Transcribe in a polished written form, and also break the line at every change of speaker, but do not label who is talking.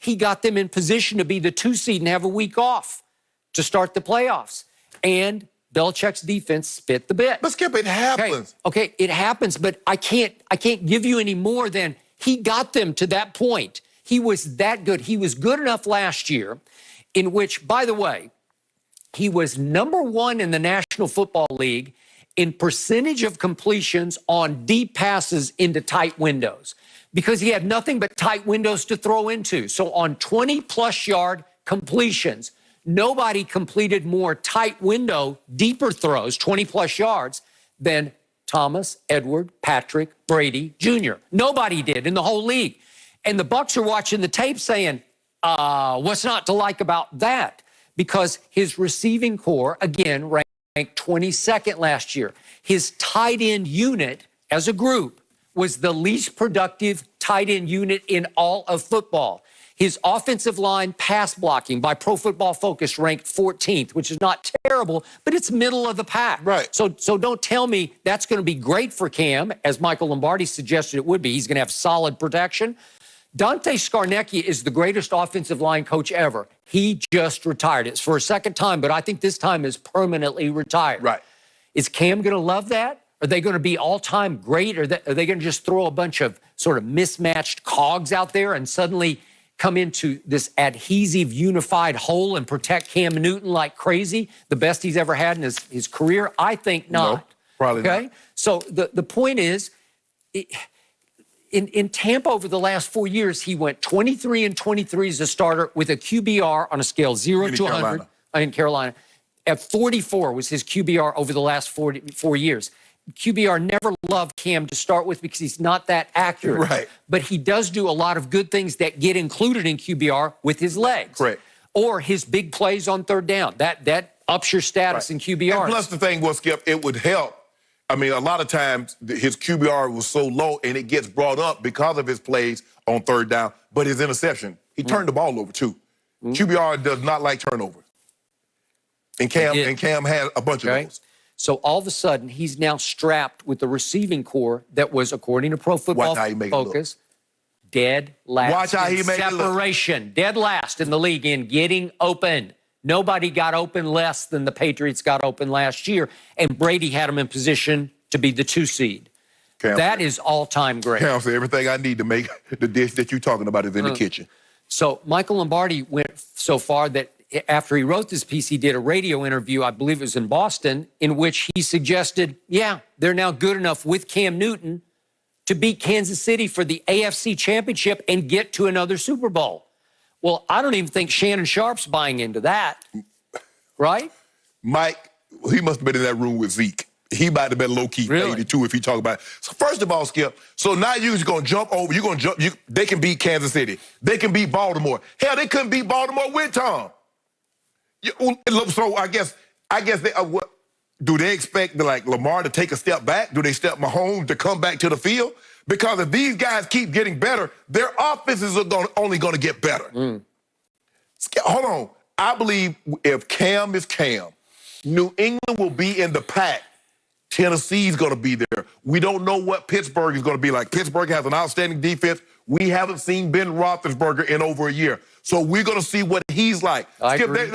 he got them in position to be the 2 seed and have a week off to start the playoffs. And Belichick's defense spit the bit.
But Skip, it happens.
Okay, it happens, but I can't give you any more than he got them to that point. He was that good. He was good enough last year, in which, by the way, he was #1 in the National Football League in percentage of completions on deep passes into tight windows because he had nothing but tight windows to throw into. So on 20-plus yard completions, nobody completed more tight window, deeper throws, 20-plus yards, than Thomas, Edward, Patrick, Brady Jr. Nobody did in the whole league. And the Bucs are watching the tape saying, what's not to like about that? Because his receiving core, again, ranked 22nd last year. His tight end unit as a group was the least productive tight end unit in all of football. His offensive line pass blocking by Pro Football Focus ranked 14th, which is not terrible, but it's middle of the pack.
Right.
So don't tell me that's going to be great for Cam, as Michael Lombardi suggested it would be. He's going to have solid protection. Dante Scarnecchia is the greatest offensive line coach ever. He just retired. It's for a second time, but I think this time is permanently retired.
Right.
Is Cam going to love that? Are they going to be all-time great? Or are they going to just throw a bunch of sort of mismatched cogs out there and suddenly come into this adhesive, unified whole and protect Cam Newton like crazy, the best he's ever had in his career? I think not.
No, probably not.
So the point is, in Tampa over the last 4 years, he went 23-23 as a starter with a QBR on a scale 0 to 100 in Carolina. At 44 was his QBR over the last 4 years. QBR never loved Cam to start with because he's not that accurate.
Right.
But he does do a lot of good things that get included in QBR with his legs.
Correct.
Or his big plays on third down. That ups your status in QBR.
And plus the thing was, Skip, it would help. I mean, a lot of times his QBR was so low and it gets brought up because of his plays on third down, but his interception, he turned the ball over too. QBR does not like turnovers. And Cam had a bunch of those.
So all of a sudden, he's now strapped with the receiving core that was, according to Pro Football Focus, dead last.
Watch how he made
separation. Dead last in the league in getting open. Nobody got open less than the Patriots got open last year, and Brady had him in position to be the 2 seed. That is all-time great.
Cam said, everything I need to make the dish that you're talking about is in the kitchen.
So Michael Lombardi went so far that after he wrote this piece, he did a radio interview, I believe it was in Boston, in which he suggested, yeah, they're now good enough with Cam Newton to beat Kansas City for the AFC Championship and get to another Super Bowl. Well, I don't even think Shannon Sharp's buying into that, right?
Mike, he must have been in that room with Zeke. He might have been low-key 82 if he talked about it. So first of all, Skip, so now you're just going to jump over. You're going to jump. They can beat Kansas City. They can beat Baltimore. Hell, they couldn't beat Baltimore with Tom. So I guess they do they expect Lamar to take a step back? Do they expect Mahomes to come back to the field? Because if these guys keep getting better, their offenses are only going to get better. Hold on. I believe if Cam is Cam, New England will be in the pack. Tennessee's going to be there. We don't know what Pittsburgh is going to be like. Pittsburgh has an outstanding defense. We haven't seen Ben Roethlisberger in over a year. So we're going to see what he's like.
I agree.